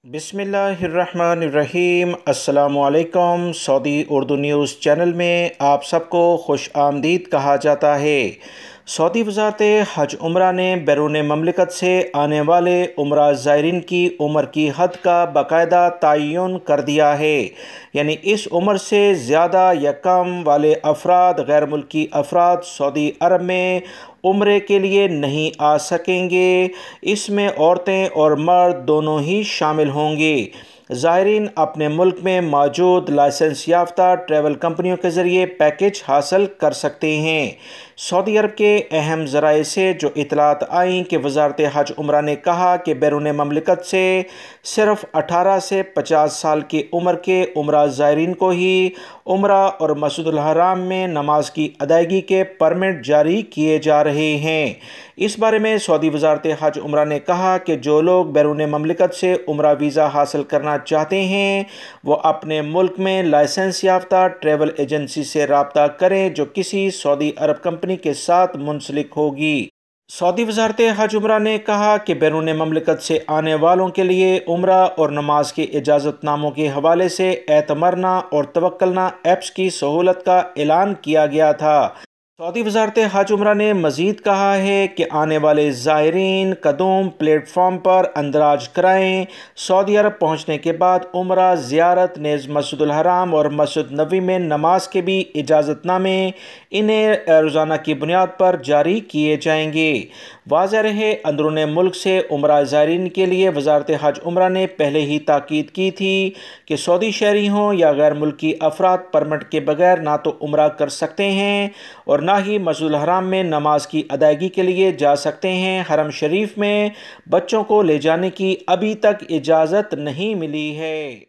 بسم اللہ الرحمن الرحیم۔ السلام علیکم۔ سعودی اردو نیوز چینل میں آپ سب کو خوش آمدید کہا جاتا ہے۔ سعودی وزارت حج عمرہ نے بیرون مملکت سے آنے والے عمرہ زائرین کی عمر کی حد کا باقاعدہ تعین کر دیا ہے، یعنی اس عمر سے زیادہ یا کم والے افراد، غیر ملکی افراد سعودی عرب میں عمرے کے لیے نہیں آ سکیں گے۔ اس میں عورتیں اور مرد دونوں ہی شامل ہوں گے۔ زائرین اپنے ملک میں موجود لائسنس یافتہ ٹریول کمپنیوں کے ذریعے پیکج حاصل کر سکتے ہیں۔ سعودی عرب کے اہم ذرائع سے جو اطلاعات آئیں کہ وزارت حج عمرہ نے کہا کہ بیرون مملکت سے صرف 18 سے 50 سال کی عمر کے عمرہ زائرین کو ہی عمرہ اور مسجد الحرام میں نماز کی ادائیگی کے پرمٹ جاری کیے جا رہے ہیں۔ اس بارے میں سعودی وزارت حج عمرہ نے کہا کہ جو لوگ بیرون مملکت سے عمرہ ویزا حاصل کرنا چاہتے ہیں وہ اپنے ملک میں لائسنس یافتہ ٹریول ایجنسی سے رابطہ کریں جو کسی سعودی عرب کمپنی کے ساتھ منسلک ہوگی۔ سعودی وزارت حج عمرہ نے کہا کہ بیرون مملکت سے آنے والوں کے لیے عمرہ اور نماز کے اجازت ناموں کے حوالے سے اعتمرنا اور توکلنا ایپس کی سہولت کا اعلان کیا گیا تھا۔ سعودی وزارت حج عمرہ نے مزید کہا ہے کہ آنے والے زائرین قدوم پلیٹ فارم پر اندراج کرائیں۔ سعودی عرب پہنچنے کے بعد عمرہ زیارت نیز مسجد الحرام اور مسجد نبوی میں نماز کے بھی اجازت نامے انہیں روزانہ کی بنیاد پر جاری کیے جائیں گے۔ واضح رہے، اندرون ملک سے عمرہ زائرین کے لیے وزارت حج عمرہ نے پہلے ہی تاکید کی تھی کہ سعودی شہری ہوں یا غیر ملکی افراد پرمٹ کے بغیر نہ تو عمرہ کر سکتے ہیں اور نہ ہی مسجد الحرام میں نماز کی ادائیگی کے لیے جا سکتے ہیں۔ حرم شریف میں بچوں کو لے جانے کی ابھی تک اجازت نہیں ملی ہے۔